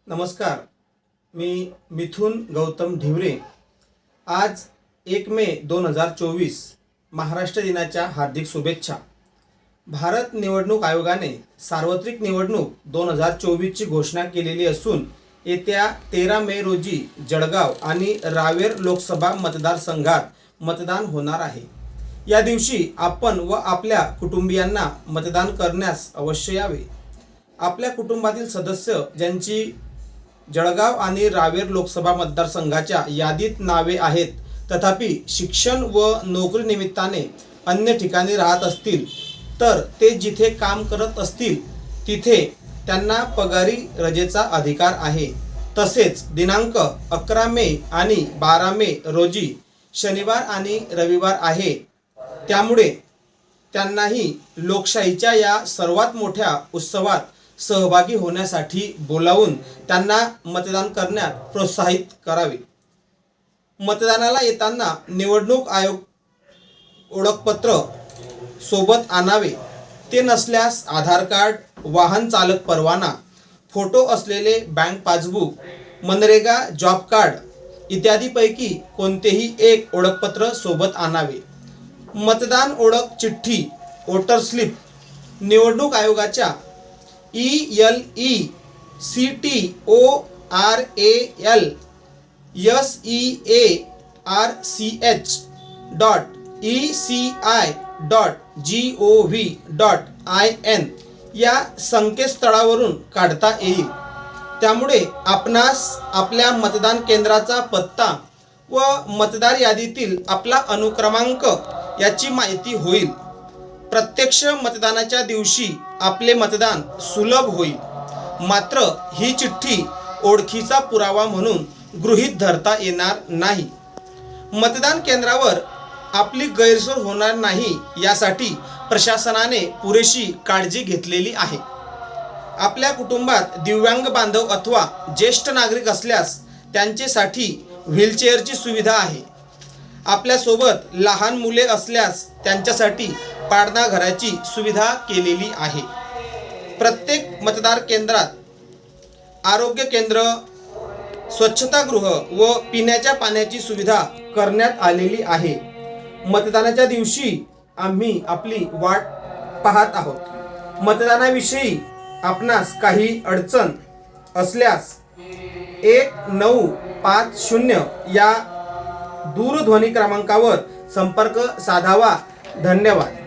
नमस्कार, मी मिथुन गौतम ढिवरे। आज 1 मे 2024 महाराष्ट्र दिनाच्या हार्दिक शुभेच्छा। भारत निवडणूक आयोगाने सार्वत्रिक निवडणूक 2024 ची घोषणा केलेली असून येत्या 13 मे रोजी जळगाव आणि रावेर लोकसभा मतदारसंघात मतदान होणार आहे। या दिवशी आपण व आपल्या कुटुंबियांना मतदान करण्यास अवश्य यावे। आपल्या कुटुंबातील सदस्य ज्यांची जळगाव आणि रावेर लोकसभा मतदारसंघाच्या यादीत नावे आहेत तथापि शिक्षण व नोकरी निमित्ताने अन्य ठिकाणी राहत असतील तर ते जिथे काम करत असतील तिथे त्यांना पगारी रजेचा अधिकार आहे। तसेच दिनांक 11 मे आणि 12 मे रोजी शनिवार आणि रविवार आहे, त्यामुळे त्यांनाही लोकशाहीच्या या सर्वात मोठ्या उत्सवात सहभागी होण्यासाठी बोलावून त्यांना मतदान करण्यात प्रोत्साहित करावे। मतदानाला येताना निवडणूक आयोग ओळखपत्र सोबत आणावे। ते नसल्यास आधार कार्ड, वाहन चालक परवाना, फोटो असलेले bank passbook, MNREGA job card इत्यादीपैकी कोणतेही एक ओळखपत्र सोबत आणावे। मतदान ओळख चिठ्ठी, वोटर स्लिप, निवडणूक आयोगाच्या ELECTRALSEACH.ECI.gov.in या संकेतस्थळावरून काढता येईल। त्यामुळे आपणास आपल्या मतदान केंद्राचा पत्ता व मतदार यादीतील आपला अनुक्रमांक याची माहिती होईल। प्रत्यक्ष मतदानाच्या दिवशी आपले मतदान सुलभ होईल। मात्र ही चिठ्ठी ओळखीचा पुरावा म्हणून गृहीत धरता येणार नाही। मतदान केंद्रावर आपली गैरसोय होणार नाही यासाठी प्रशासनाने पुरेशी काळजी घेतलेली आहे। आपल्या कुटुंबात दिव्यांग बांधव अथवा ज्येष्ठ नागरिक असल्यास त्यांच्यासाठी व्हीलचेअरची सुविधा आहे। आपल्यासोबत लहान मुले असल्यास त्यांच्यासाठी पाळणा घराची सुविधा केलेली आहे। प्रत्येक मतदार केंद्रात आरोग्य केंद्र, स्वच्छतागृह व पिण्याच्या पाण्याची सुविधा करण्यात आलेली आहे। मतदानाच्या दिवशी आम्ही आपली वाट पाहत आहोत। मतदानाविषयी आपणास काही अडचण असल्यास 1950 या दूरध्वनी क्रमांकावर संपर्क साधावा। धन्यवाद।